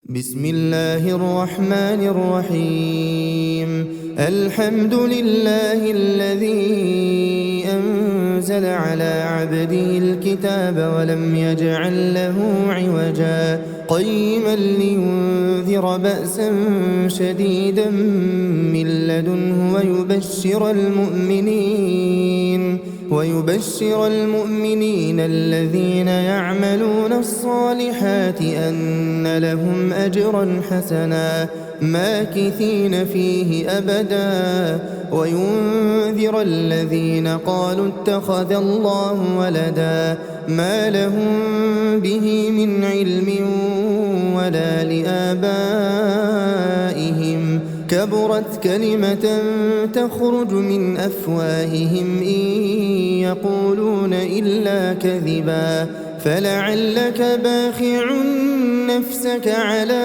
بسم الله الرحمن الرحيم. الحمد لله الذي أنزل على عبده الكتاب ولم يجعل له عوجا قيما لينذر بأسا شديدا من لدنه ويبشر المؤمنين الذين يعملون الصالحات أن لهم أجرا حسنا ماكثين فيه أبدا وينذر الذين قالوا اتخذ الله ولدا ما لهم به من علم ولا لآبائهم كبرت كلمة تخرج من أفواههم إن يقولون إلا كذبا فلعلك باخع نفسك على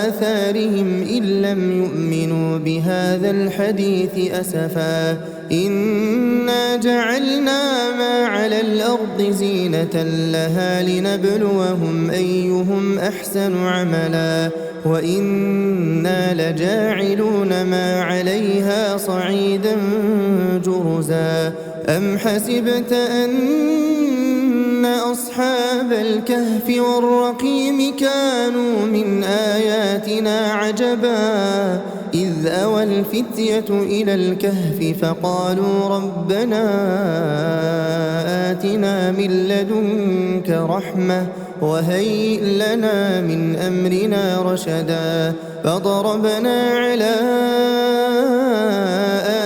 آثارهم إن لم يؤمنوا بهذا الحديث أسفا إنا جعلنا ما على الأرض زينة لها لنبلوهم أيهم أحسن عملا وإنا لجاعلون ما عليها صعيدا جرزا أم حسبت أن أصحاب الكهف والرقيم كانوا من آياتنا عجبا إذ أوى الفتية إلى الكهف فقالوا ربنا آتنا من لدنك رحمة وهيئ لنا من أمرنا رشدا فضربنا على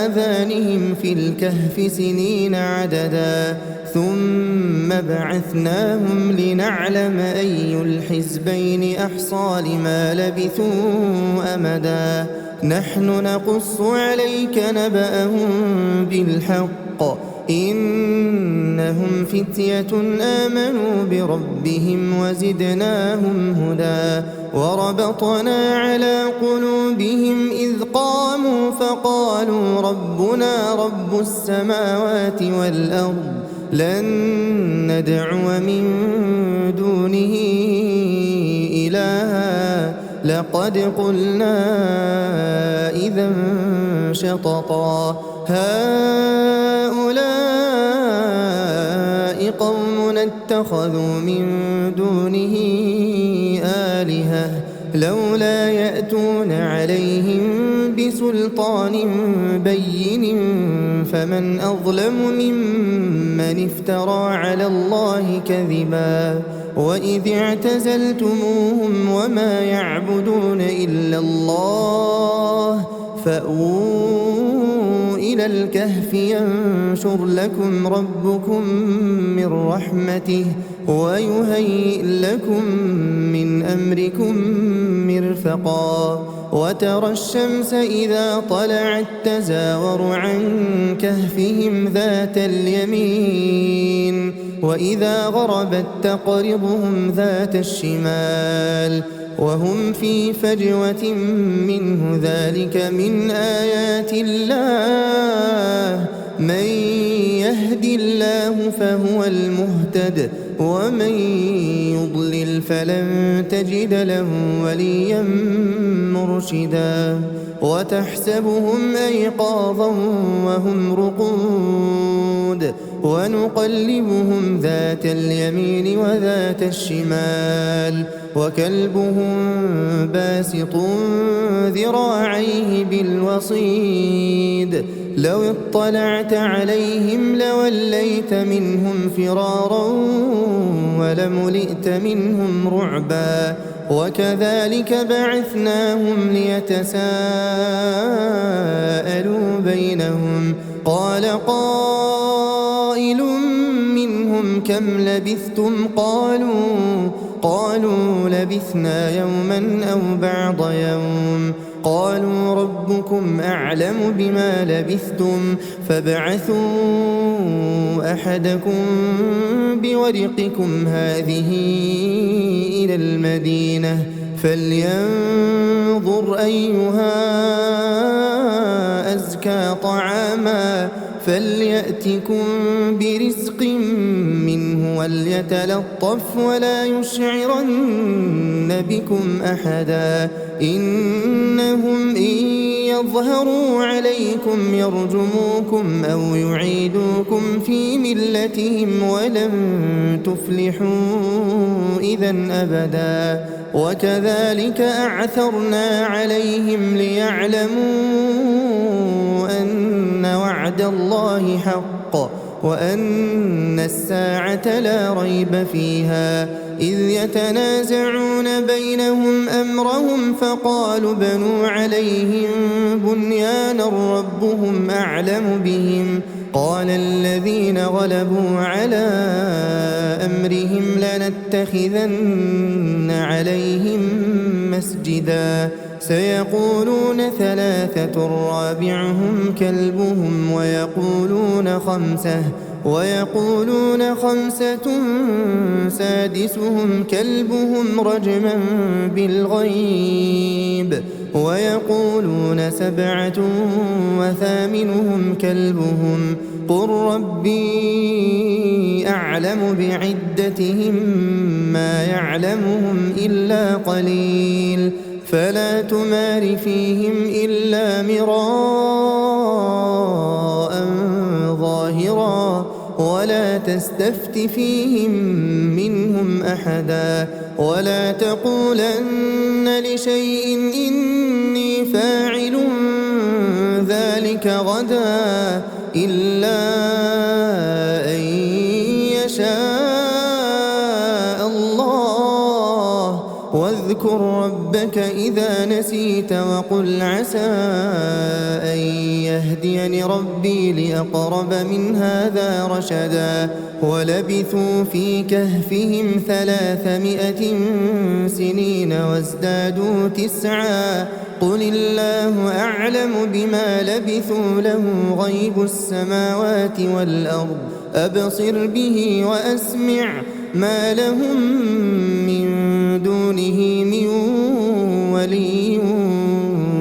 آذانهم في الكهف سنين عددا ثم بعثناهم لنعلم أي الحزبين أحصى لما لبثوا أمدا نحن نقص عليك نبأهم بالحق إنهم فتية آمنوا بربهم وزدناهم هدى وربطنا على قلوبهم إذ قاموا فقالوا ربنا رب السماوات والأرض لن ندعو من دونه إلها لقد قلنا إذا شططا هؤلاء قوم اتخذوا من دونه آلهة لولا يأتون عليهم بسلطان بين فمن أظلم ممن افترى على الله كذبا وإذ اعتزلتموهم وما يعبدون إلا الله فأووا إلى الكهف ينشر لكم ربكم من رحمته ويهيئ لكم من أمركم مرفقا وترى الشمس إذا طلعت تزاور عن كهفهم ذات اليمين وإذا غربت تقرضهم ذات الشمال وهم في فجوة منه ذلك من آيات الله من يهد الله فهو المهتد ومن يضلل فلن تجد له وليا مرشدا وتحسبهم أيقاظا وهم رقود ونقلبهم ذات اليمين وذات الشمال وكلبهم باسط ذراعيه بالوصيد لو اطلعت عليهم لوليت منهم فرارا ولملئت منهم رعبا وكذلك بعثناهم ليتساءلوا بينهم قال قائل منهم كم لبثتم قالوا لبثنا يوما أو بعض يوم قالوا ربكم أعلم بما لبثتم فابعثوا أحدكم بورقكم هذه إلى المدينة فلينظر أيها أزكى طعاما فليأتكم برزق منه وليتلطف ولا يشعرن يشركون بكم أحدا إنهم إن يظهروا عليكم يرجموكم أو يعيدوكم في ملتهم ولن تفلحوا إذا أبدا وكذلك أعثرنا عليهم ليعلموا أن وعد الله حق وأن الساعة لا ريب فيها إذ يتنازعون بينهم أمرهم فقالوا بنوا عليهم بنيانا ربهم أعلم بهم قال الذين غلبوا على أمرهم لنتخذن عليهم مسجدا سيقولون ثلاثة رابعهم كلبهم ويقولون خمسة سادسهم كلبهم رجما بالغيب ويقولون سبعة وثامنهم كلبهم قل ربي أعلم بعدتهم ما يعلمهم إلا قليل فلا تمار فيهم إلا مراء ظاهرا ولا تستفت فيهم منهم أحدا ولا تقولن لشيء إني فاعل ذلك غدا إلا أن يشاء الله واذكر ربك إذا نسيت وقل عسى أن يهديني ربي لأقرب من هذا رشدا ولبثوا في كهفهم 300 سنين وازدادوا 9 قل الله أعلم بما لبثوا له غيب السماوات والأرض أبصر به وأسمع ما لهم من دونه من ولي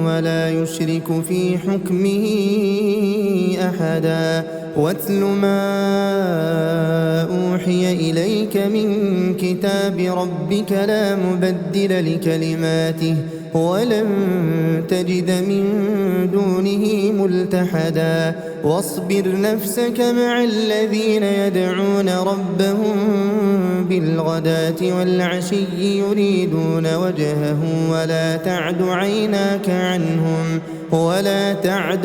ولا يشرك في حكمه أحدا واتل ما أوحي إليك من كتاب ربك لا مبدل لكلماته ولن تجد من دونه ملتحدا واصبر نفسك مع الذين يدعون ربهم بالغداة والعشي يريدون وجهه ولا تعد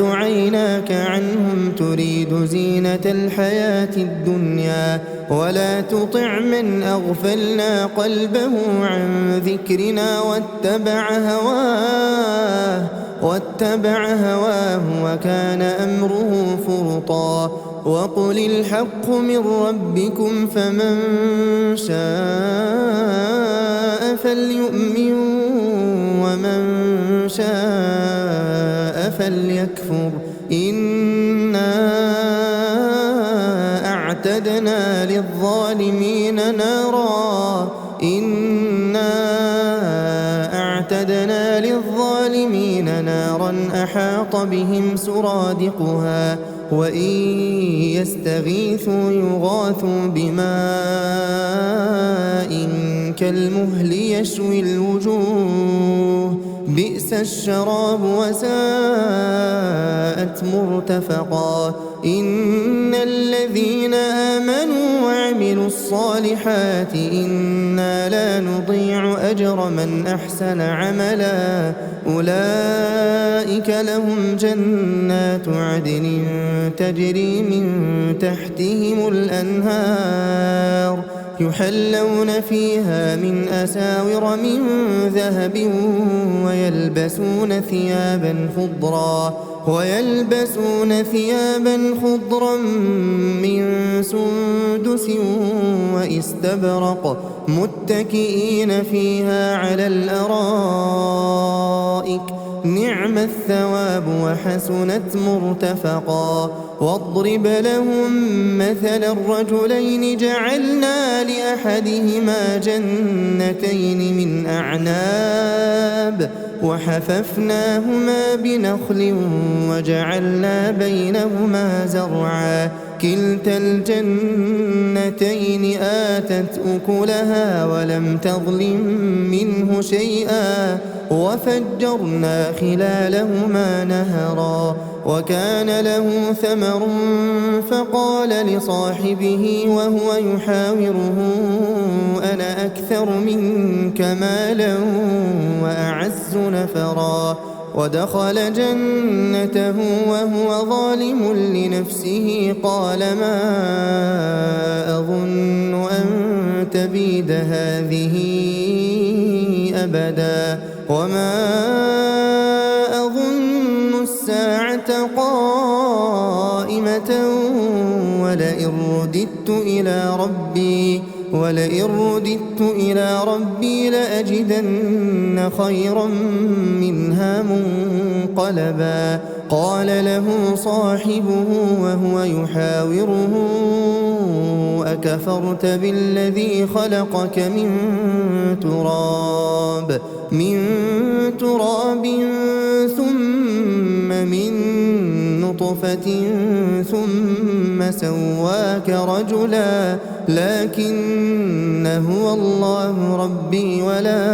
عيناك عنهم تريد زينة الحياة الدنيا ولا تطع من أغفلنا قلبه عن ذكرنا واتبع هواه وكان أمره فرطا وقل الحق من ربكم فمن شاء فليؤمن ومن شاء فليكفر إنا أعتدنا للظالمين نارا أحاط بهم سرادقها وإن يستغيثوا يغاثوا بماء كالمهل يشوي الوجوه بئس الشراب وساءت مرتفقا إن الذين آمنوا وعملوا الصالحات إنا لا نضيع أجر من أحسن عملا أولئك لهم جنات عدن تجري من تحتهم الأنهار يحلون فيها من أساور من ذهب ويلبسون ثيابا خضرا من سندس واستبرق متكئين فيها على الأرائك نعم الثواب وحسنت مرتفقا واضرب لهم مثل الرجلين جعلنا لأحدهما جنتين من أعناب وحففناهما بنخل وجعلنا بينهما زرعا كلتا الجنتين آتت أكلها ولم تظلم منه شيئا وفجرنا خلالهما نهرا وكان له ثمر فقال لصاحبه وهو يحاوره أنا أكثر منك مالا وأعز نفرا ودخل جنته وهو ظالم لنفسه قال ما أظن أن تبيد هذه أبدا وما أظن الساعة قائمة ولئن رددت إلى ربي لأجدن خيرا منها منقلبا قال له صاحبه وهو يحاوره أكفرت بالذي خلقك من تراب ثم من نطفة ثم سواك رجلا لكن هو الله ربي ولا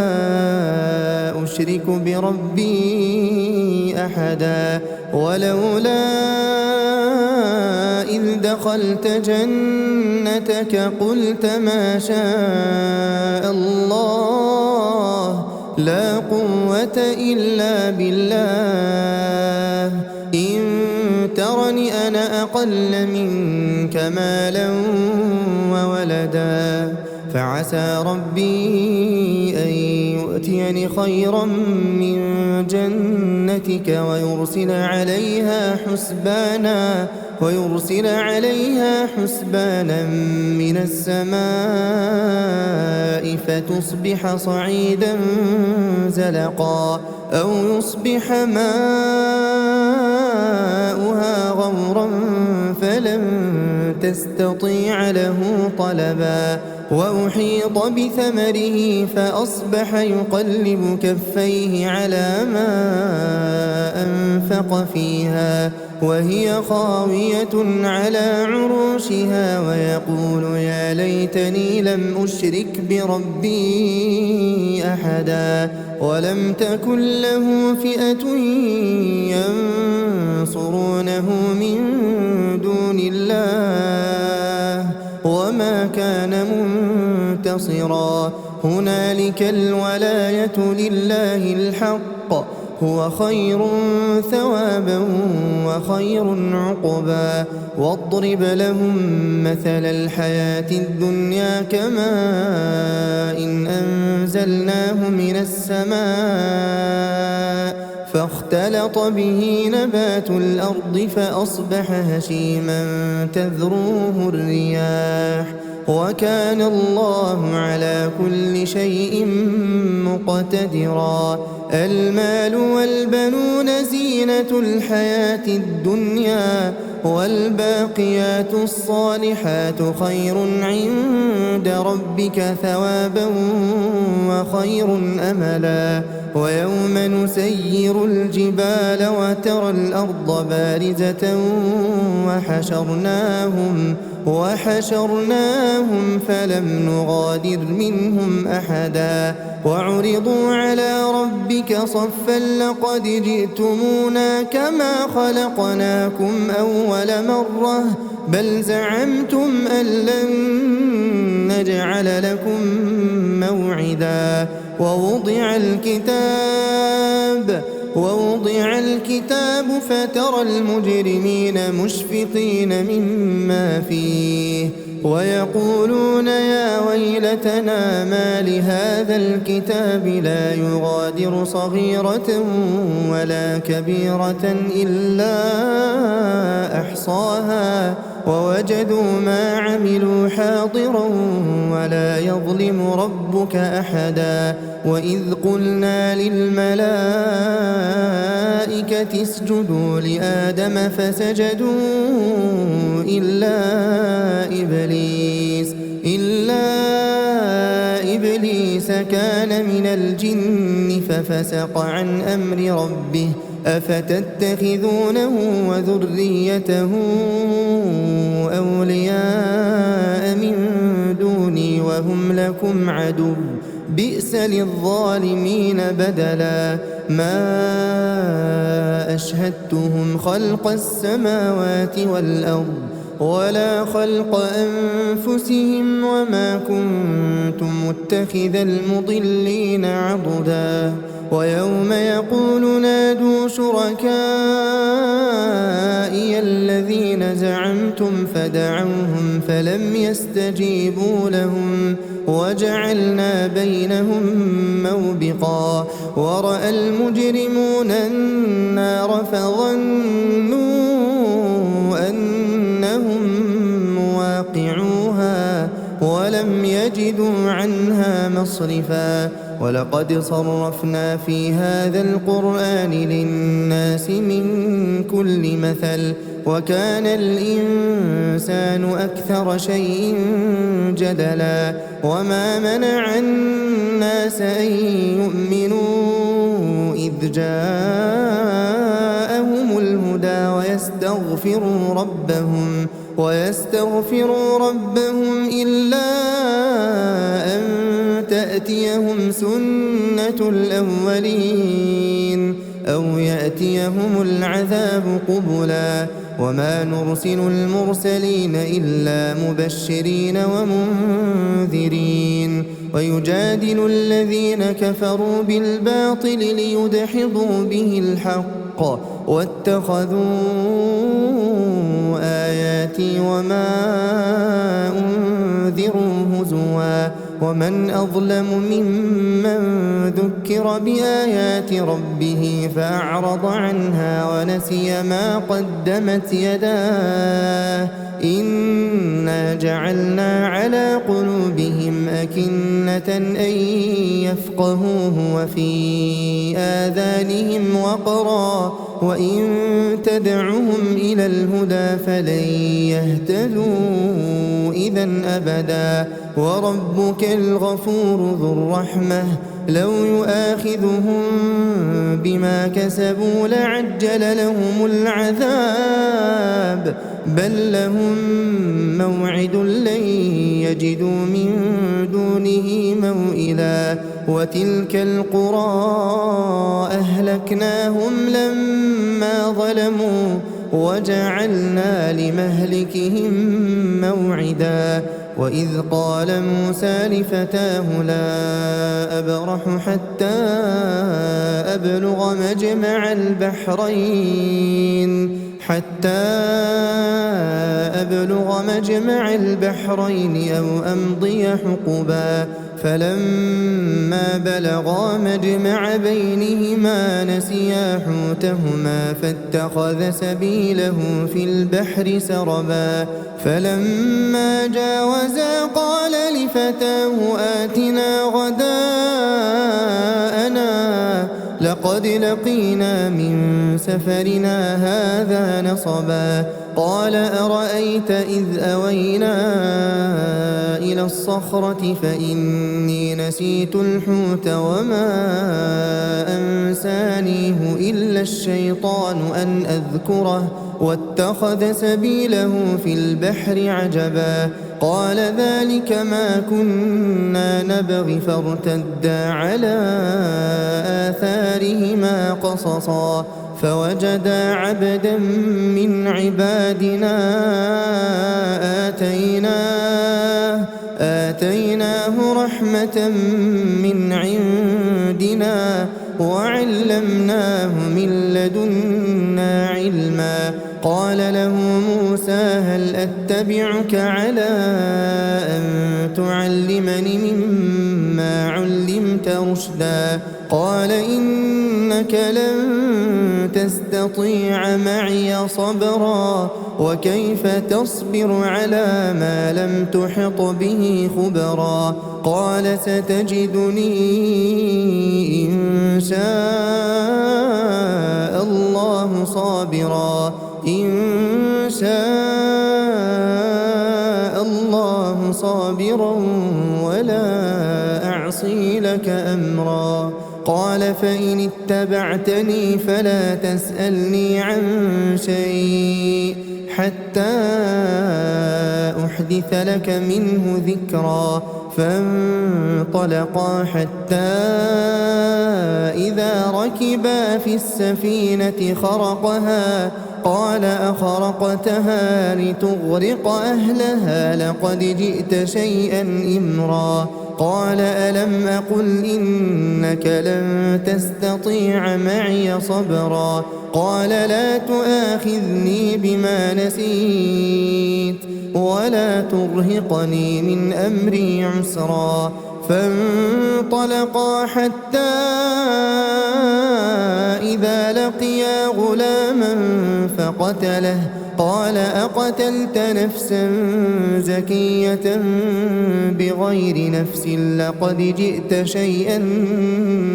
أشرك بربي أحدا ولولا إذ دخلت جنتك قلت ما شاء الله لا قوة إلا بالله إن ترني أنا أقل منك مالا وولدا فعسى ربي أن يؤتيني خيرا من جنتك ويرسل عليها حسبانا من السماء فتصبح صعيدا زلقا أو يصبح ماؤها غورا فلن تستطيع له طلبا وأحيط بثمره فأصبح يقلب كفيه على ما أنفق فيها وهي خاوية على عروشها ويقول يا ليتني لم أشرك بربي أحدا ولم تكن له فئة ينصرونه من دون الله وما كان منتصرا هنالك الولاية لله الحق هو خير ثوابا وخير عقبا واضرب لهم مثل الحياة الدنيا كماء إن أنزلناه من السماء فاختلط به نبات الأرض فأصبح هشيما تذروه الرياح وكان الله على كل شيء مقتدرا المال والبنون زينة الحياة الدنيا والباقيات الصالحات خير عند ربك ثوابا وخير أملا ويوم نسير الجبال وترى الأرض بارزة وحشرناهم فلم نغادر منهم أحدا وعرضوا على ربك صفا لقد جئتمونا كما خلقناكم أول مرة بل زعمتم أن لن نجعل لكم موعدا ووضع الكتاب فترى المجرمين مشفقين مما فيه ويقولون يا ويلتنا ما لهذا الكتاب لا يغادر صغيرة ولا كبيرة إلا أحصاها ووجدوا ما عملوا حاضرا ولا يظلم ربك أحدا وإذ قلنا للملائكة اسجدوا لآدم فسجدوا إلا إبليس كان من الجن ففسق عن أمر ربه أفتتخذونه وذريته أولياء من دوني وهم لكم عدو بئس للظالمين بدلا ما أشهدتهم خلق السماوات والأرض ولا خلق أنفسهم وما كنت متخذ المضلين عضدا ويوم يقول نادوا شركائي الذين زعمتم فدعوهم فلم يستجيبوا لهم وجعلنا بينهم موبقا ورأى المجرمون النار فظنوا أنهم مواقعوها ولم يجدوا عنها مصرفا ولقد صرفنا في هذا القرآن للناس من كل مثل وكان الإنسان أكثر شيء جدلا وما منع الناس أن يؤمنوا إذ جاءهم الهدى ويستغفروا ربهم إلا أن تأتيهم سنة الأولين أو يأتيهم العذاب قبلا وما نرسل المرسلين إلا مبشرين ومنذرين ويجادل الذين كفروا بالباطل ليدحضوا به الحق واتخذوا آياتي وما أنذروا هزوا ومن أظلم ممن ذكر بآيات ربه فأعرض عنها ونسي ما قدمت يداه إنا جعلنا على قلوبهم أكنة أن يفقهوه وفي آذانهم وقرا وإن تدعهم إلى الهدى فلن يهتدوا إذا أبدا وربك الغفور ذو الرحمة لو يؤاخذهم بما كسبوا لعجل لهم العذاب بل لهم موعد لن يجدوا من دونه موئلا وتلك القرى أهلكناهم لما ظلموا وجعلنا لمهلكهم موعدا وإذ قال موسى لفتاه لا أبرح حتى أبلغ مجمع البحرين أو أمضي حقبا فلما بلغا مجمع بينهما نسيا حوتهما فاتخذ سبيله في البحر سربا فلما جاوزا قال لفتاه آتنا غداءنا لقد لقينا من سفرنا هذا نصبا قال أرأيت إذ أوينا إلى الصخرة فإني نسيت الحوت وما أنسانيه إلا الشيطان أن أذكره واتخذ سبيله في البحر عجبا قال ذلك ما كنا نبغي فارتدا على آثارهما قصصا فوجدا عبدا من عبادنا آتيناه رحمة من عندنا وعلمناه من لدنا علما قال له موسى هل أتبعك على أن تعلمني مما علمت رشدا قال إنك لن تستطيع معي صبرا وكيف تصبر على ما لم تحط به خبرا قال ستجدني إن شاء الله صابرا ولا لك أمرا. قال فإن اتبعتني فلا تسألني عن شيء حتى أحدث لك منه ذكرا. فانطلقا حتى إذا ركبا في السفينة خرقها قال أخرقتها لتغرق أهلها لقد جئت شيئا إمرا. قال ألم أقل إنك لن تستطيع معي صبرا. قال لا تؤاخذني بما نسيت ولا ترهقني من أمري عسرا. فانطلقا حتى إذا لقيا غلاما فقتله. قال أقتلت نفسا زكية بغير نفس لقد جئت شيئا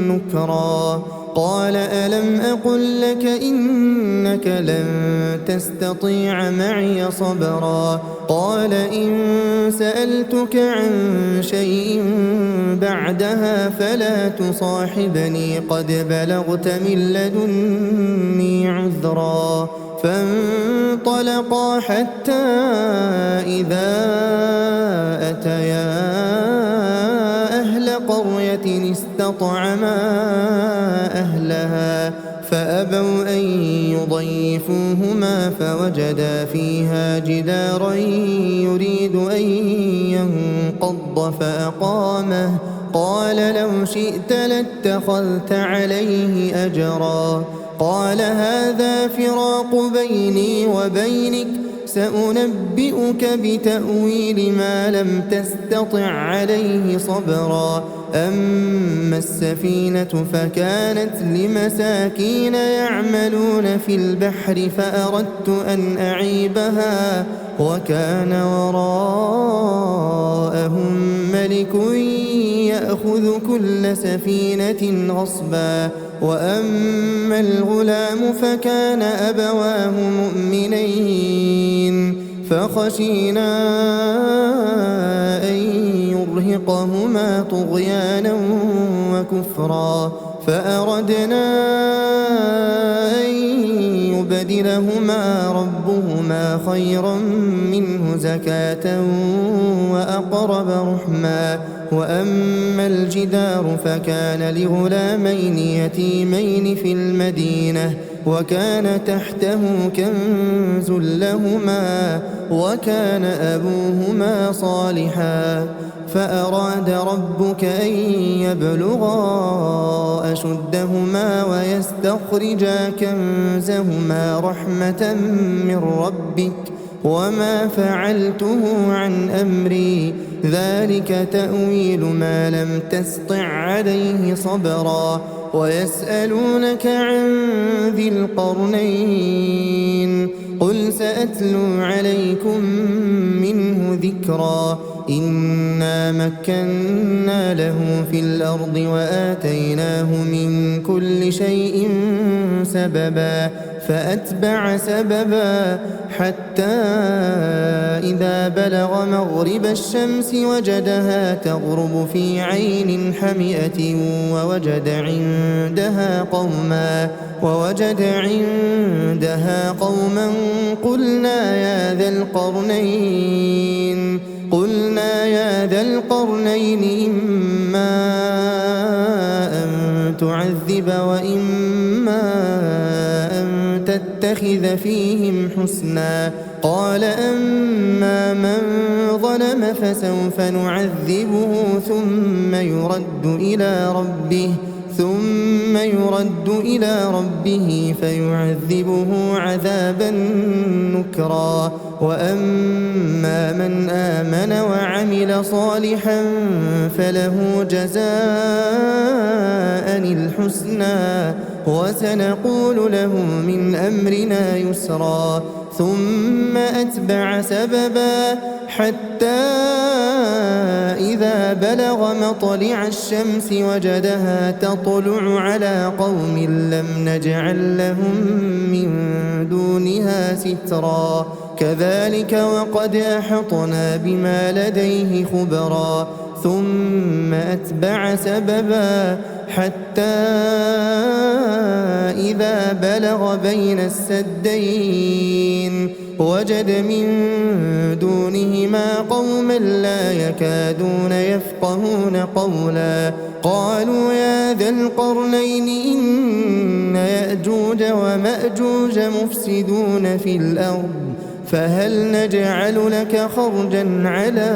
نكرا. قال ألم أقل لك إنك لن تستطيع معي صبرا. قال إن سألتك عن شيء بعدها فلا تصاحبني قد بلغت من لدني عذرا. فانطلقا حتى إذا أتيا أهل قرية استطعما أهلها فأبوا أن يضيفوهما فوجدا فيها جدارا يريد أن ينقض فأقامه. قال لو شئت لاتخذت عليه أجرا. قال هذا فراق بيني وبينك سأنبئك بتأويل ما لم تستطع عليه صبرا. أما السفينة فكانت لمساكين يعملون في البحر فأردت أن أعيبها وكان وراءهم ملك يأخذ كل سفينة غصبا. وأما الغلام فكان أبواه مؤمنين فخشينا أن يرهقهما طغيانا وكفرا. فأردنا أن يبدلهما ربهما خيرا منه زكاة وأقرب رحما. وأما الجدار فكان لغلامين يتيمين في المدينة وكان تحته كنز لهما وكان أبوهما صالحا. فأراد ربك أن يبلغا أشدهما ويستخرجا كنزهما رحمة من ربك وما فعلته عن أمري ذلك تأويل ما لم تسطع عليه صبرا. ويسألونك عن ذي القرنين قل سأتلو عليكم منه ذكرا. إنا مكنا له في الأرض وآتيناه من كل شيء سببا. فأتبع سببا حتى إذا بلغ مغرب الشمس وجدها تغرب في عين حمئة ووجد عندها قوما قلنا يا ذا القرنين إما أن تعذب وإما أن تتخذ فيهم حسنا. قال أما من ظلم فسوف نعذبه ثم يرد إلى ربه فيعذبه عذابا نكرا. وأما من آمن وعمل صالحا فله جزاء الحسنى وسنقول له من أمرنا يسرا. ثم أتبع سببا حتى إذا بلغ مطلع الشمس وجدها تطلع على قوم لم نجعل لهم من دونها سترا كذلك وقد أحطنا بما لديه خبرا ثم أتبع سببا حتى إذا بلغ بين السدين وجد من دونهما قوما لا يكادون يفقهون قولا قالوا يا ذا القرنين إن يأجوج ومأجوج مفسدون في الأرض فهل نجعل لك خرجا على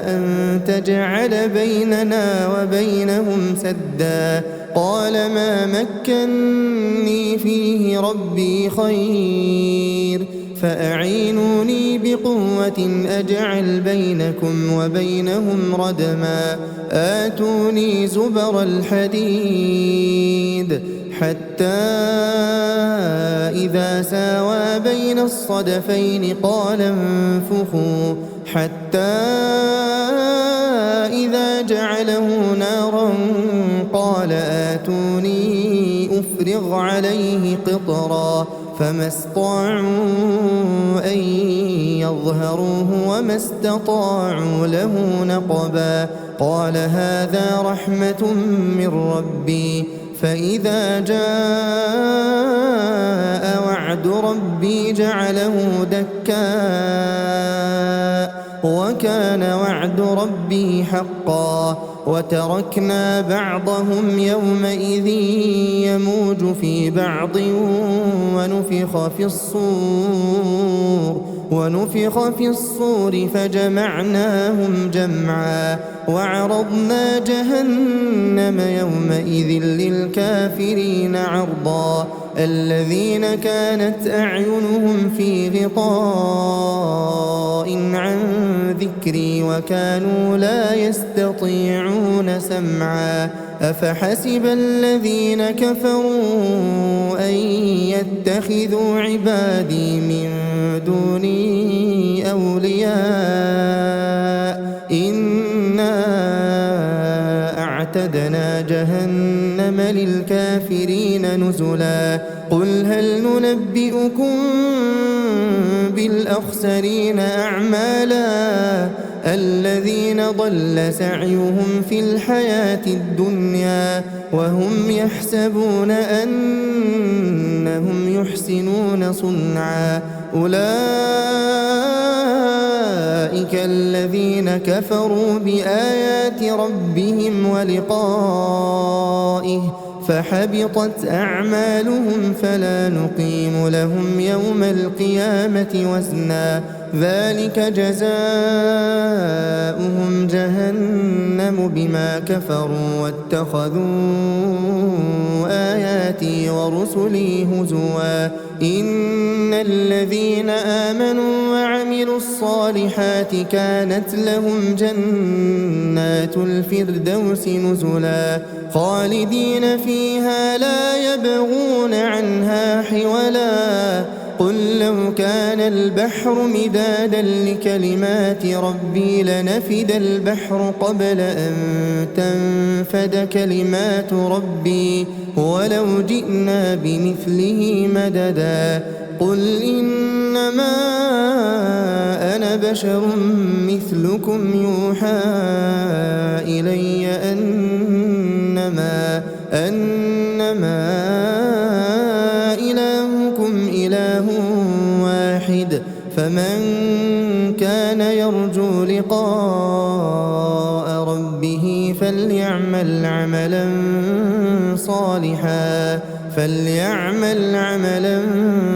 أن تجعل بيننا وبينهم سدا قال ما مكني فيه ربي خير فأعينوني بقوة أجعل بينكم وبينهم ردما آتوني زبر الحديد حتى إذا ساوى بين الصدفين قال انفخوا حتى إذا جعله نارا قال آتوني أفرغ عليه قطرا فما استطاعوا أن يظهروه وما استطاعوا له نقبا قال هذا رحمة من ربي فإذا جاء وعد ربي جعله دكاء وكان وعد ربي حقا وتركنا بعضهم يومئذ يموج في بعض ونفخ في الصور فجمعناهم جمعا وعرضنا جهنم يومئذ للكافرين عرضا الذين كانت أعينهم في غطاء عن ذكري وكانوا لا يستطيعون سمعا أفحسب الذين كفروا أن يتخذوا عبادي من دوني أولياء إنا أعتدنا جهنم للكافرين نزلا قل هل ننبئكم بالأخسرين أعمالا الذين ضل سعيهم في الحياة الدنيا وهم يحسبون أنهم يحسنون صنعا أولئك الذين كفروا بآيات ربهم ولقائه فحبطت أعمالهم فلا نقيم لهم يوم القيامة وزنا ذلك جزاؤهم جهنم بما كفروا واتخذوا آياتي ورسلي هزوا إن الذين آمنوا وعملوا الصالحات كانت لهم جنات الفردوس نزلا خالدين فيها لا يبغون عنها حولا قل لو كان البحر مدادا لكلمات ربي لنفد البحر قبل أن تنفد كلمات ربي ولو جئنا بمثله مددا قل إنما أنا بشر مثلكم يوحى إلي أنما إلهكم إله واحد فمن كان يرجو لقاء ربه فليعمل عملا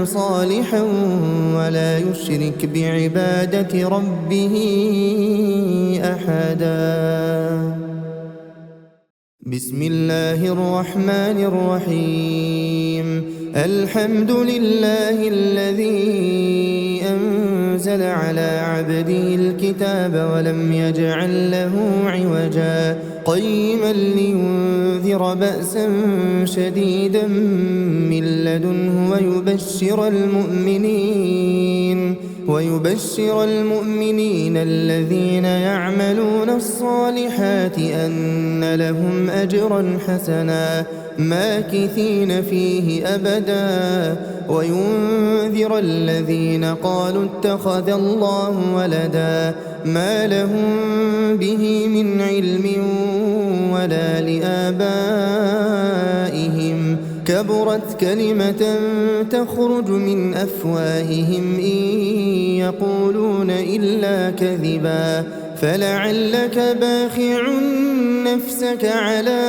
صالحا ولا يشرك بعبادة ربه أحدا. بسم الله الرحمن الرحيم الحمد لله الذي أنزل على عبده الكتاب ولم يجعل له عوجا قيما لينذر بأسا شديدا من لدنه ويبشر المؤمنين الذين يعملون الصالحات أن لهم أجرا حسنا ماكثين فيه أبدا وينذر الذين قالوا اتخذ الله ولدا ما لهم به من علم ولا لآبائهم كبرت كلمة تخرج من أفواههم إن يقولون إلا كذبا فلعلك باخع نفسك على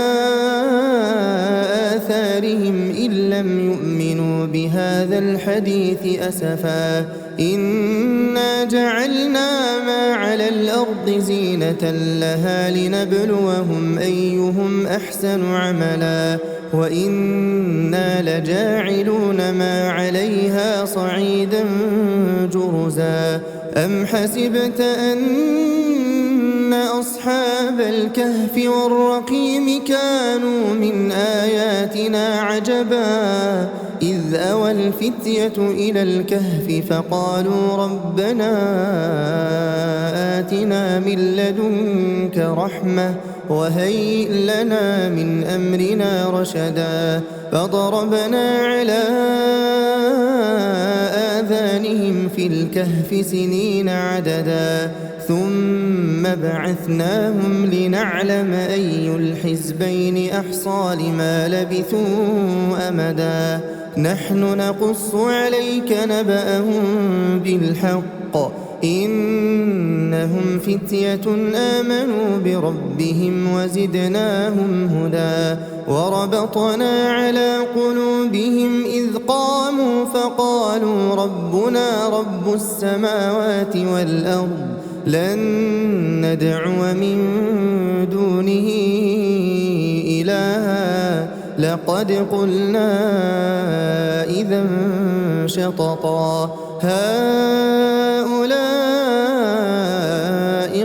آثارهم إن لم يؤمنوا بهذا الحديث أسفا إنا جعلنا ما على الأرض زينة لها لنبلوهم أيهم أحسن عملا وإنا لجاعلون ما عليها صعيدا جرزا أم حسبت أن أصحاب الكهف والرقيم كانوا من آياتنا عجبا إذ أوى الفتية إلى الكهف فقالوا ربنا آتنا من لدنك رحمة وهيئ لنا من أمرنا رشدا فضربنا على آذانهم في الكهف سنين عددا ثم بعثناهم لنعلم أي الحزبين أحصى لما لبثوا أمدا نحن نقص عليك نبأهم بالحق إنهم فتية آمنوا بربهم وزدناهم هدى وربطنا على قلوبهم إذ قاموا فقالوا ربنا رب السماوات والأرض لن ندعو من دونه إلها لقد قلنا إذا شططا هؤلاء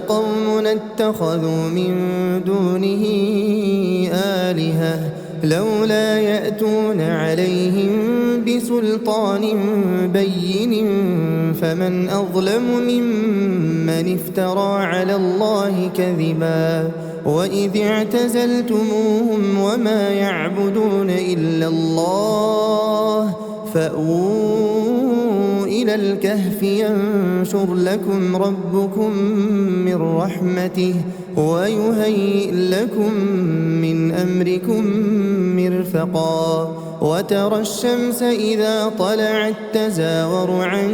قوم اتخذوا من دونه آلهة لولا يأتون عليهم بسلطان بين فمن أظلم ممن افترى على الله كذبا وإذ اعتزلتموهم وما يعبدون إلا الله فأووا إلى الكهف ينشر لكم ربكم من رحمته ويهيئ لكم من أمركم مرفقا وترى الشمس إذا طلعت تزاور عن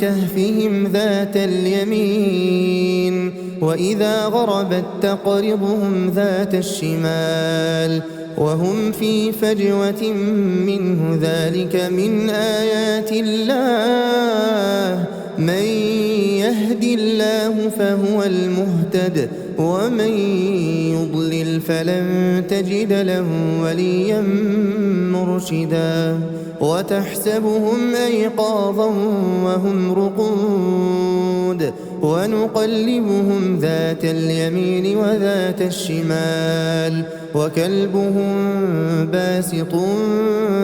كهفهم ذات اليمين وإذا غربت تقرضهم ذات الشمال وهم في فجوة منه ذلك من آيات الله من يهد الله فهو المهتد ومن يضلل فلن تجد له وليا مرشدا وتحسبهم أيقاظا وهم رقود ونقلبهم ذات اليمين وذات الشمال وكلبهم باسط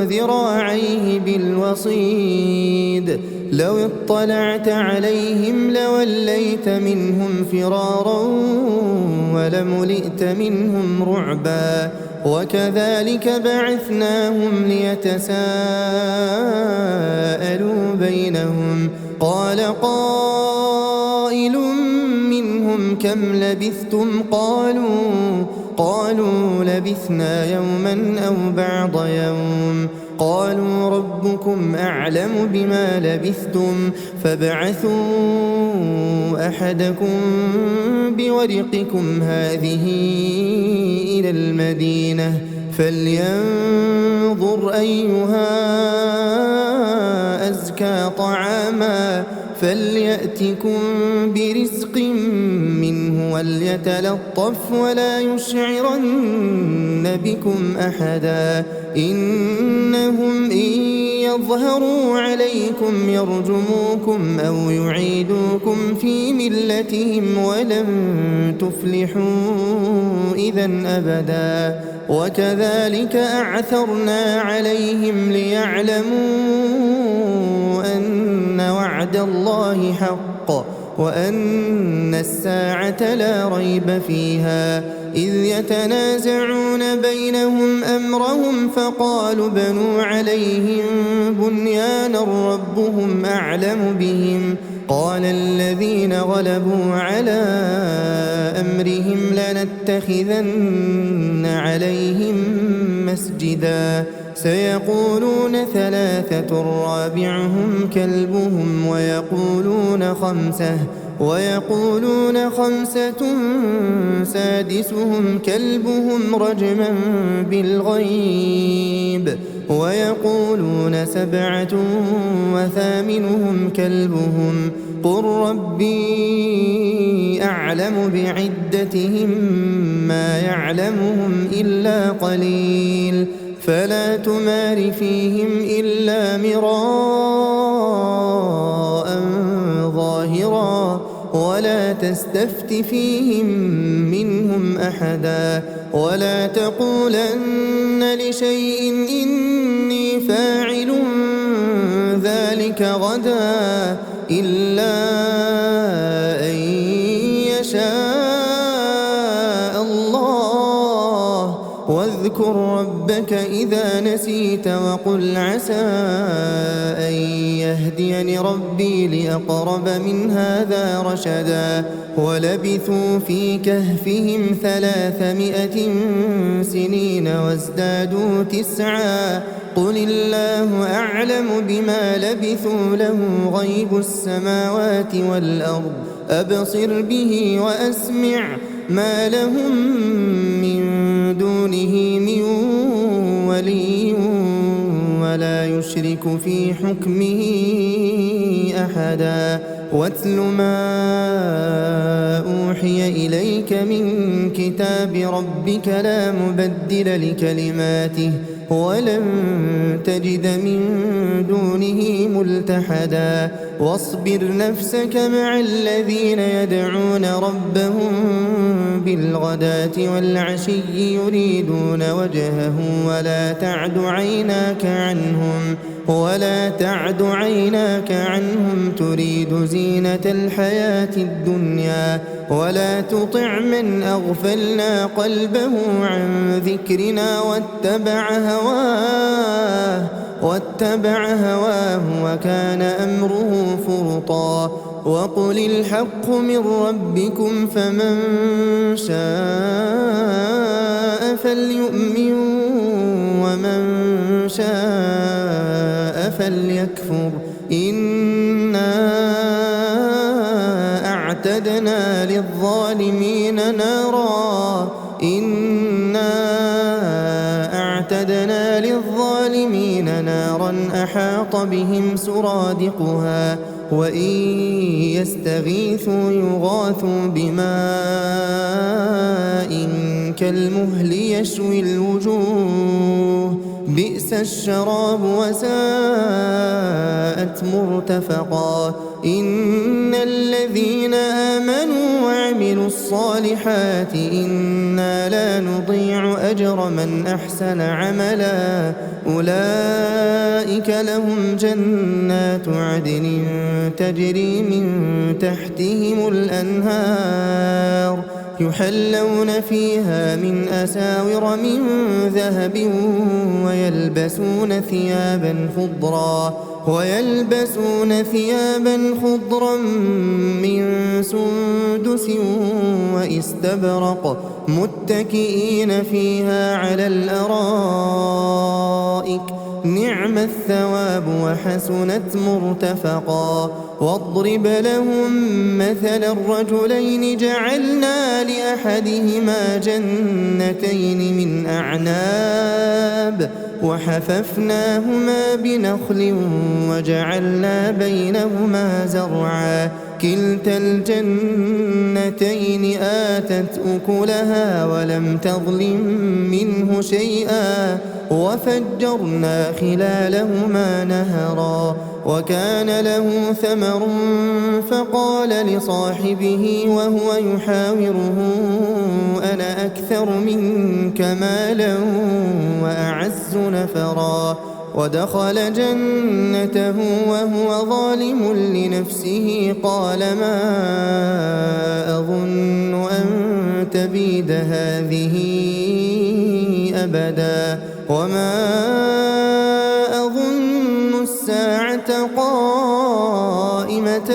ذراعيه بالوصيد لو اطلعت عليهم لوليت منهم فرارا ولملئت منهم رعبا وكذلك بعثناهم ليتساءلوا بينهم قال قائل منهم كم لبثتم قالوا لبثنا يوما أو بعض يوم قالوا ربكم أعلم بما لبثتم فابعثوا أحدكم بورقكم هذه إلى المدينة فلينظر أيها أزكى طعاما فليأتكم برزق منه وليتلطف ولا يشعرن بكم أحدا إنهم إن يظهروا عليكم يرجموكم أو يعيدوكم في ملتهم ولن تفلحوا إذا أبدا وكذلك أعثرنا عليهم ليعلموا أن وعد الله حق وأن الساعة لا ريب فيها إذ يتنازعون بينهم أمرهم فقالوا بنوا عليهم بنيانا ربهم أعلم بهم قال الذين غلبوا على أمرهم لنتخذن عليهم مسجدا سيقولون ثلاثة رابعهم كلبهم ويقولون خمسة سادسهم كلبهم رجما بالغيب ويقولون سبعة وثامنهم كلبهم قل ربي أعلم بعدتهم ما يعلمهم إلا قليل فلا تمار فيهم إلا مراء ظاهرا ولا تستفت فيهم منهم أحدا ولا تقولن لشيء إني فاعل ذلك غدا إلا أن يشاء الله واذكر ربك إذا نسيت وقل عسى أن يهديني ربي لأقرب من هذا رشدا ولبثوا في كهفهم 300 سنين وازدادوا 9 قل الله أعلم بما لبثوا له غيب السماوات والأرض أبصر به وأسمع ما لهم من دونه من ولي ولا يشرك في حكمه أحدا واتل ما أوحي إليك من كتاب ربك لا مبدل لكلماته ولن تجد من دونه ملتحدا واصبر نفسك مع الذين يدعون ربهم بالغداة والعشي يريدون وجهه ولا تعد عيناك عنهم تريد زينة الحياة الدنيا ولا تطع من أغفلنا قلبه عن ذكرنا واتبع هواه وكان أمره فرطا وقل الحق من ربكم فمن شاء فليؤمن ومن شاء فليكفر إنا أعتدنا للظالمين نارا أحاط بهم سرادقها وإن يستغيثوا يغاثوا بماء كالمهل يشوي الوجوه بئس الشراب وساءت مرتفقا إن الذين آمنوا وعملوا الصالحات إنا لا نضيع أجر من أحسن عملا أولئك لهم جنات عدن تجري من تحتهم الأنهار يحلون فيها من أساور من ذهب ويلبسون ثيابا خضرا من سندس واستبرق متكئين فيها على الأرائك نعم الثواب وحسنت مرتفقا واضرب لهم مثل الرجلين جعلنا لأحدهما جنتين من أعناب وحففناهما بنخل وجعلنا بينهما زرعا كلتا الجنتين آتت أكلها ولم تظلم منه شيئا وفجرنا خلالهما نهرا وكان له ثمر فقال لصاحبه وهو يحاوره أنا أكثر منك مالا وأعز نفرا ودخل جنته وهو ظالم لنفسه قال ما أظن أن تبيد هذه أبدا وما أظن الساعة قائمة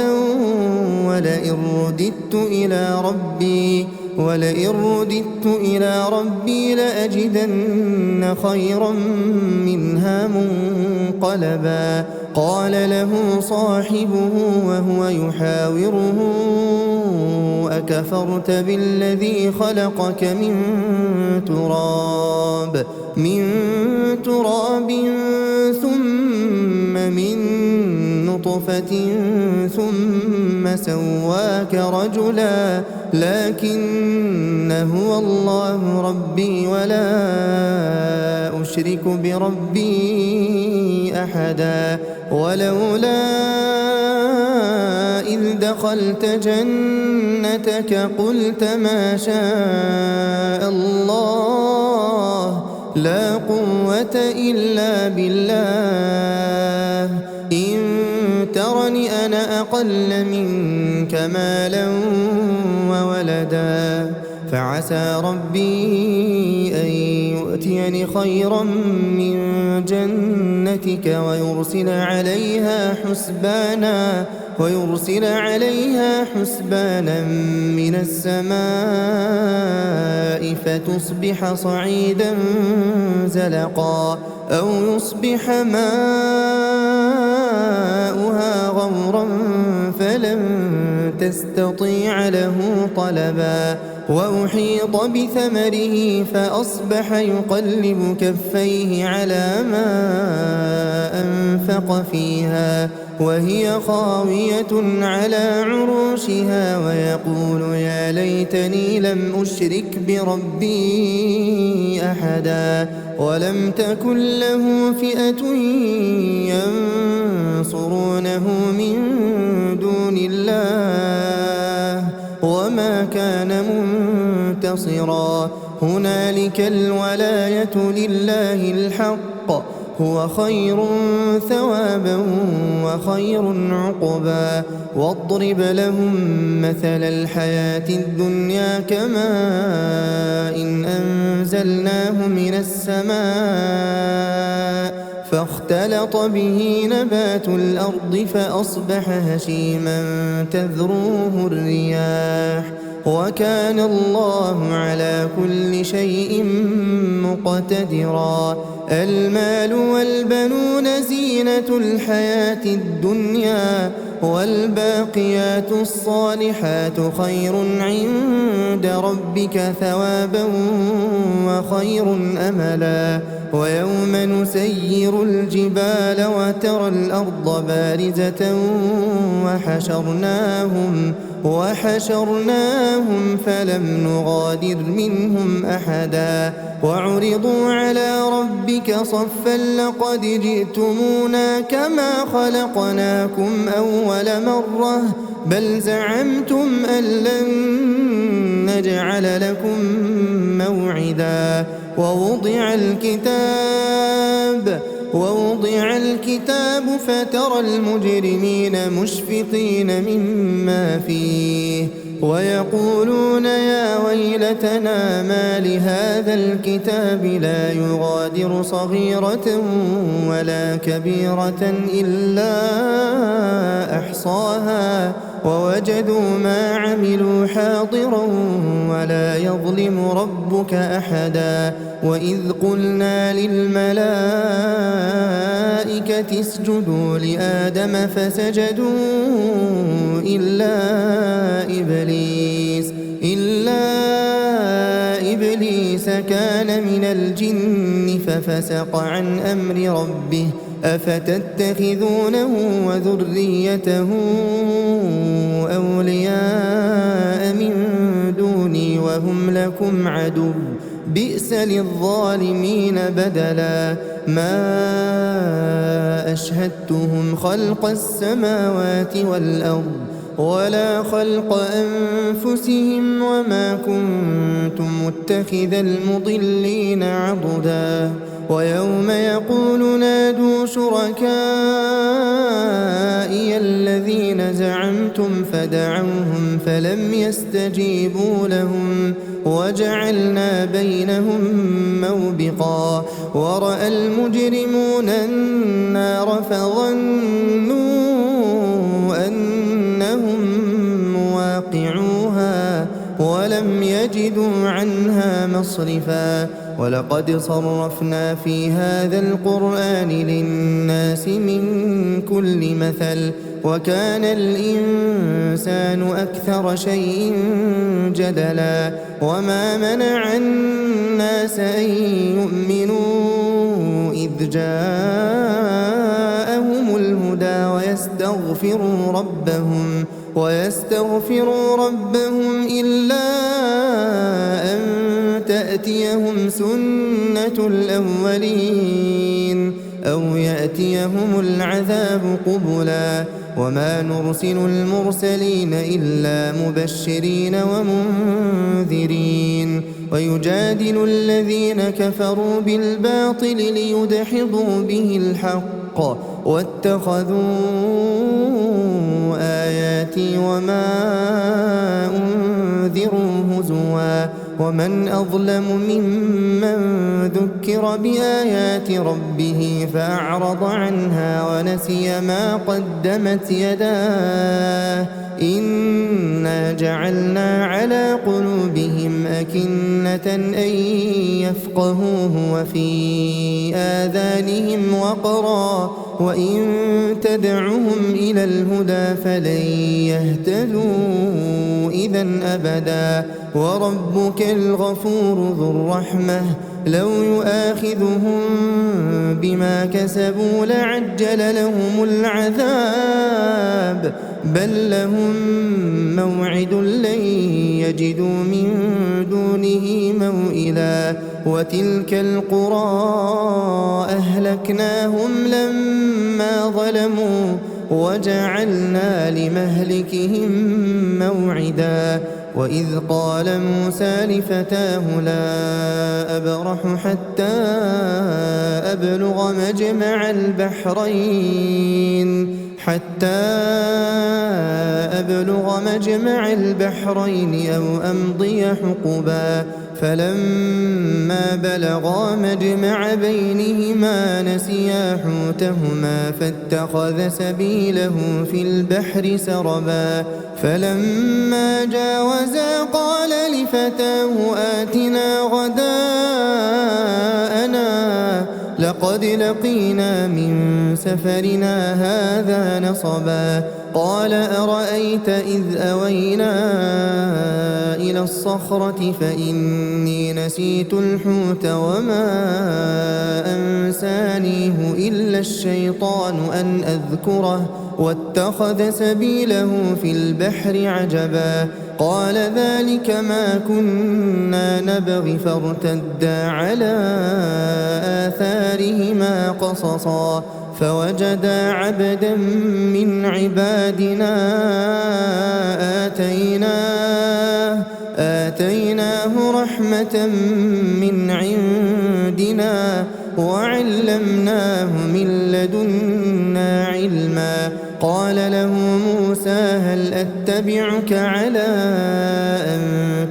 ولئن رددت إلى ربي لأجدن خيرا منها منقلبا قال له صاحبه وهو يحاوره أكفرت بالذي خلقك من تراب ثم من نطفة ثم سواك رجلا لكن هو الله ربي ولا أشرك بربي أحدا ولولا إذ دخلت جنتك قلت ما شاء الله لا قوة إلا بالله إن ترني أنا أقل منك مالا وولدا فعسى ربي أن يؤتيني خيرا من جنتك ويرسل عليها حسبانا من السماء فتصبح صعيدا زلقا أو يصبح ماؤها غورا فلن تستطيع له طلبا وأحيط بثمره فأصبح يقلب كفيه على ما أنفق فيها وهي خاوية على عروشها ويقول يا ليتني لم أشرك بربي أحدا ولم تكن له فئة ينصرونه من دون الله وما كان منتصرا هنالك الولاية لله الحق هو خير ثوابا وخير عقبا واضرب لهم مثل الحياة الدنيا كماء إن أنزلناه من السماء فاختلط به نبات الأرض فأصبح هشيما تذروه الرياح وكان الله على كل شيء مقتدرا المال والبنون زينة الحياة الدنيا والباقيات الصالحات خير عند ربك ثوابا وخير أملا ويوم نسير الجبال وترى الأرض بارزة وحشرناهم فلم نغادر منهم أحدا وعرضوا على ربك صفا لقد جئتمونا كما خلقناكم أول مرة بل زعمتم أن لن نجعل لكم موعدا ووضع الكتاب فترى المجرمين مشفقين مما فيه ويقولون يا ويلتنا ما لهذا الكتاب لا يغادر صغيرة ولا كبيرة إلا أحصاها ووجدوا ما عملوا حاضرا ولا يظلم ربك أحدا وإذ قلنا للملائكة اسجدوا لآدم فسجدوا إلا إبليس كان من الجن ففسق عن أمر ربه أفتتخذونه وذريته أولياء من دوني وهم لكم عدو بئس للظالمين بدلا ما أشهدتهم خلق السماوات والأرض ولا خلق أنفسهم وما كنت متخذ المضلين عضدا ويوم يقول نادوا شركائي الذين زعمتم فدعوهم فلم يستجيبوا لهم وجعلنا بينهم موبقا ورأى المجرمون النار فظنوا أنهم مواقعوها ولم يجدوا عنها مصرفا ولقد صرفنا في هذا القرآن للناس من كل مثل وكان الإنسان أكثر شيء جدلا وما منع الناس أن يؤمنوا إذ جاءهم الهدى ويستغفروا ربهم إلا أن تأتيهم سنة الأولين أو يأتيهم العذاب قبلا وما نرسل المرسلين إلا مبشرين ومنذرين ويجادل الذين كفروا بالباطل ليدحضوا به الحق واتخذوا آياتي وما أنذروا هزوا ومن أظلم ممن ذكر بآيات ربه فأعرض عنها ونسي ما قدمت يداه إنا جعلنا على قلوبهم أكنة أن يفقهوه وفي آذانهم وقرا وإن تدعهم إلى الهدى فلن يهتدوا إذا أبدا وربك الغفور ذو الرحمة لو يؤاخذهم بما كسبوا لعجل لهم العذاب بل لهم موعد لن يجدوا من دونه موئلا وتلك القرى أهلكناهم لما ظلموا وجعلنا لمهلكهم موعدا وإذ قال موسى لفتاه لا أبرح حتى أبلغ مجمع البحرين أو أمضي حقبا فلما بلغا مجمع بينهما نسيا حوتهما فاتخذ سبيله في البحر سربا فلما جاوزا قال لفتاه آتنا غداءنا لقد لقينا من سفرنا هذا نصبا قال أرأيت إذ أوينا إلى الصخرة فإني نسيت الحوت وما أنسانيه إلا الشيطان أن أذكره واتخذ سبيله في البحر عجبا قال ذلك ما كنا نبغي فارتدا على آثارهما قصصا فوجدا عبدا من عبادنا آتيناه رحمة من عندنا وعلمناه من لدنا علما قال له موسى هل أتبعك على أن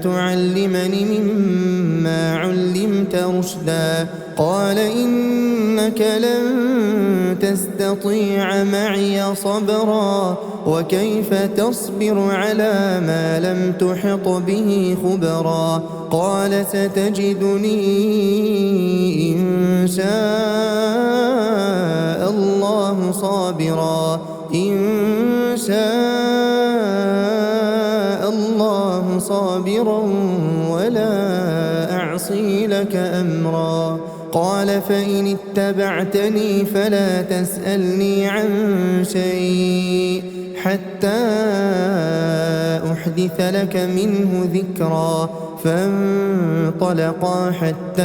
تعلمني مما علمت رشدا قال إنك لن تستطيع معي صبرا وكيف تصبر على ما لم تحط به خبرا قال ستجدني إن شاء الله صابرا ولا أعصي لك أمرا قال فإن اتبعتني فلا تسألني عن شيء حتى أحدث لك منه ذكرا. فانطلقا حتى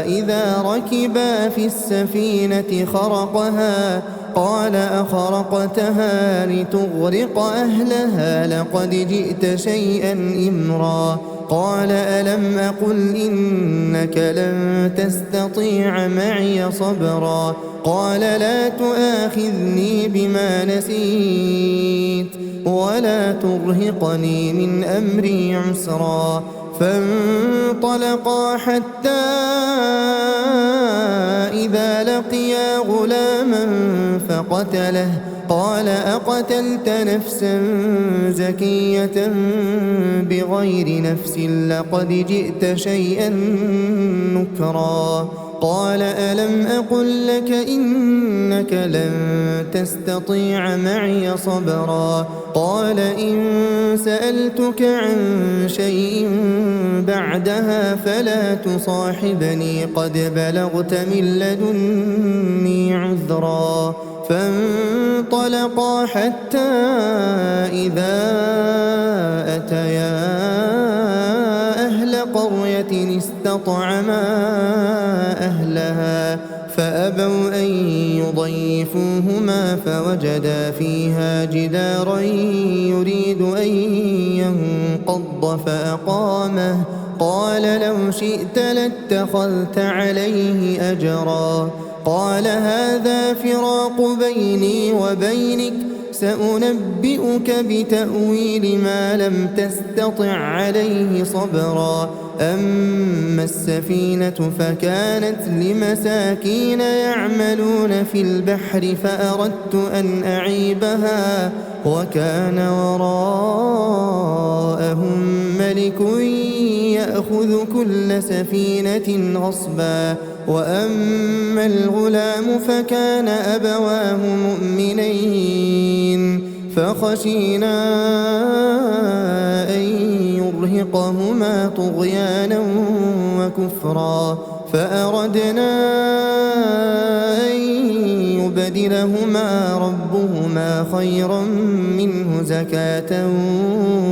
إذا ركبا في السفينة خرقها قال أخرقتها لتغرق أهلها لقد جئت شيئا إمرا. قال ألم أقل إنك لن تستطيع معي صبرا. قال لا تؤاخذني بما نسيت ولا ترهقني من أمري عسرا. فانطلقا حتى إذا لقيا غلاما فقتله قال أقتلت نفسا زكية بغير نفس لقد جئت شيئا نكرا. قال ألم أقل لك إنك لن تستطيع معي صبرا. قال إن سألتك عن شيء بعدها فلا تصاحبني قد بلغت من لدني عذرا. فانطلقا حتى إذا أتيا أهل قرية استطعما أهلها فأبوا أن يضيفوهما فوجدا فيها جدارا يريد أن ينقض فأقامه. قال لو شئت لاتخذت عليه أجرا. قال هذا فراق بيني وبينك سأنبئك بتأويل ما لم تستطع عليه صبرا. أما السفينة فكانت لمساكين يعملون في البحر فأردت أن أعيبها وكان وراءهم ملك يأخذ كل سفينة غصبا. وأما الغلام فكان أبواه مؤمنين فخشينا أن يرهقهما طغيانا وكفرا فأردنا أن يبدلهما ربهما خيرا منه زكاة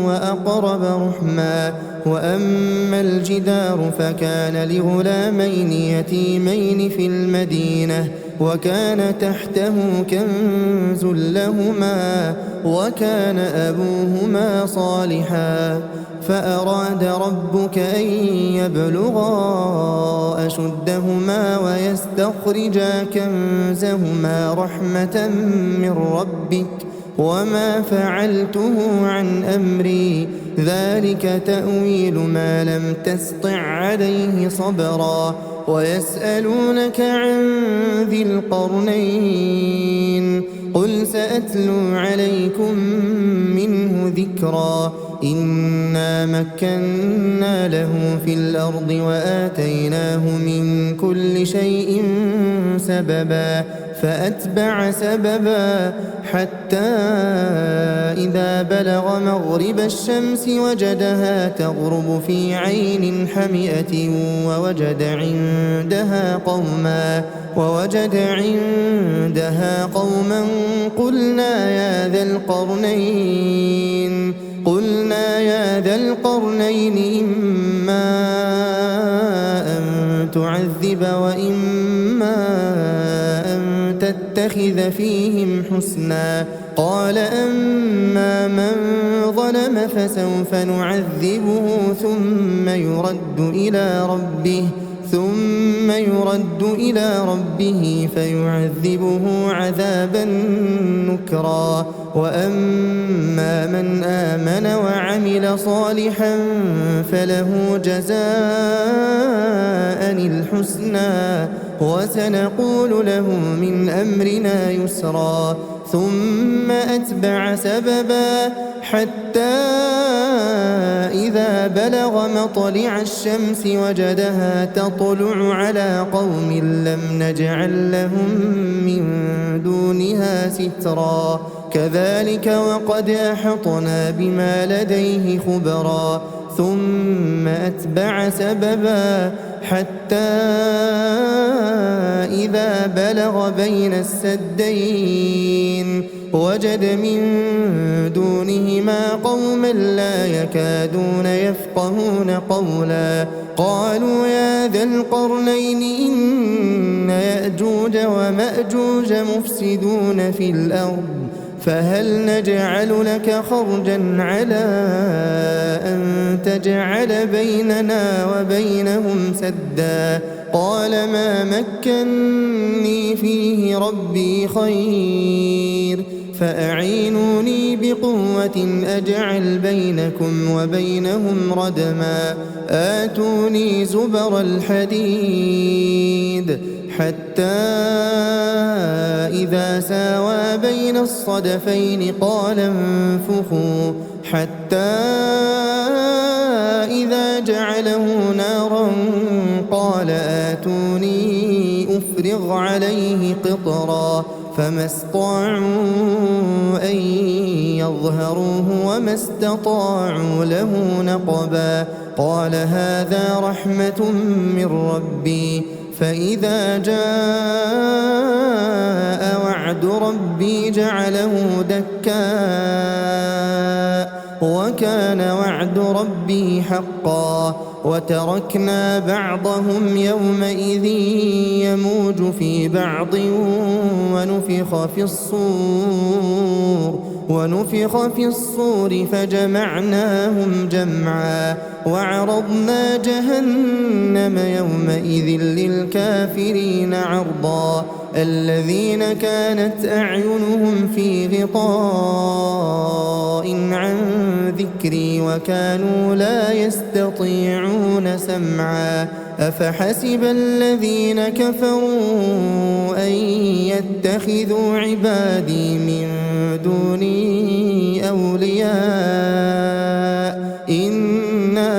وأقرب رحما. وأما الجدار فكان لغلامين يتيمين في المدينة وكان تحته كنز لهما وكان أبوهما صالحا. فأراد ربك أن يبلغا أشدهما ويستخرجا كنزهما رحمة من ربك وما فعلته عن أمري ذلك تأويل ما لم تسطع عليه صبرا. ويسألونك عن ذي القرنين قل سأتلو عليكم منه ذكرا. إنا مكنا له في الأرض وآتيناه من كل شيء سببا فأتبع سببا حتى إذا بلغ مغرب الشمس وجدها تغرب في عين حمئة ووجد عندها قوما قلنا يا ذا القرنين إما أن تعذب وإما أن تتخذ فيهم حسنا. قال أما من ظلم فسوف نعذبه ثم يرد إلى ربه فيعذبه عذابا نكرا. وأما من آمن وعمل صالحا فله جزاء الحسنى وسنقول له من أمرنا يسرا. ثم أتبع سببا حتى إذا بلغ مطلع الشمس وجدها تطلع على قوم لم نجعل لهم من دونها سترا. كذلك وقد أحطنا بما لديه خبرا ثم أتبع سببا حتى إذا بلغ بين السدين وجد من دونهما قوما لا يكادون يفقهون قولا قالوا يا ذا القرنين إن يأجوج ومأجوج مفسدون في الأرض فهل نجعل لك خرجا على أن تجعل بيننا وبينهم سدا قال ما مكني فيه ربي خير فأعينوني بقوة أجعل بينكم وبينهم ردما آتوني زبر الحديد حتى إذا ساوى بين الصدفين قال انفخوا حتى إذا جعله نارا قال آتوني أفرغ عليه قطرا فما استطاعوا أن يظهروه وما استطاعوا له نقبا قال هذا رحمة من ربي فإذا جاء وعد ربي جعله دكاء وكان وعد ربي حقا وتركنا بعضهم يومئذ يموج في بعض ونفخ في الصور فجمعناهم جمعا وعرضنا جهنم يومئذ للكافرين عرضا الذين كانت أعينهم في غطاء عن ذكري وكانوا لا يستطيعون سمعا أفحسب الذين كفروا أن يتخذوا عبادي من دوني أولياء إنا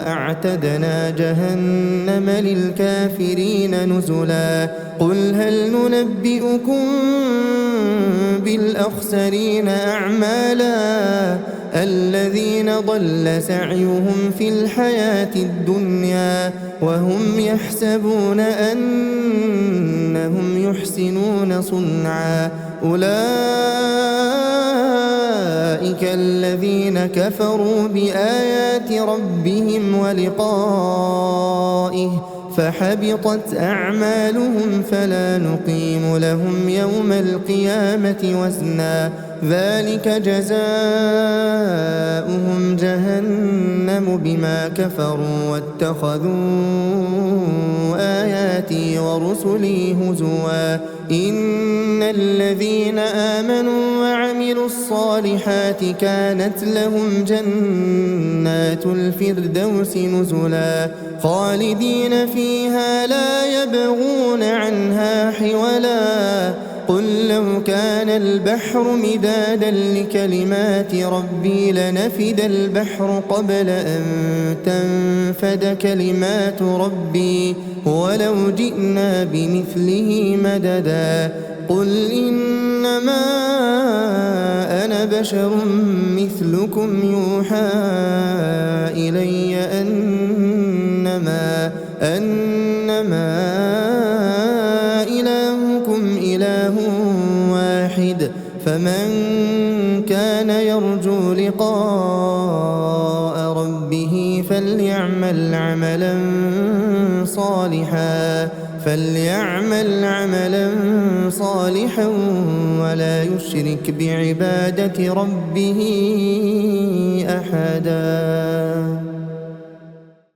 أعتدنا جهنم للكافرين نزلا قل هل ننبئكم بالأخسرين أعمالا الذين ضل سعيهم في الحياة الدنيا وهم يحسبون أنهم يحسنون صنعا أولئك الذين كفروا بآيات ربهم ولقائه فحبطت أعمالهم فلا نقيم لهم يوم القيامة وزنا ذلك جزاؤهم جهنم بما كفروا واتخذوا آياتي ورسلي هزوا إن الذين آمنوا وعملوا الصالحات كانت لهم جنات الفردوس نزلا خالدين فيها لا يبغون عنها حولا قل لو كان البحر مدادا لكلمات ربي لنفد البحر قبل أن تنفد كلمات ربي ولو جئنا بمثله مددا قل إنما أنا بشر مثلكم يوحى إلي أنما إلهكم إله واحد فمن كان يرجو لقاء ربه فليعمل عملا صالحا ولا يشرك بعبادة ربه أحدا.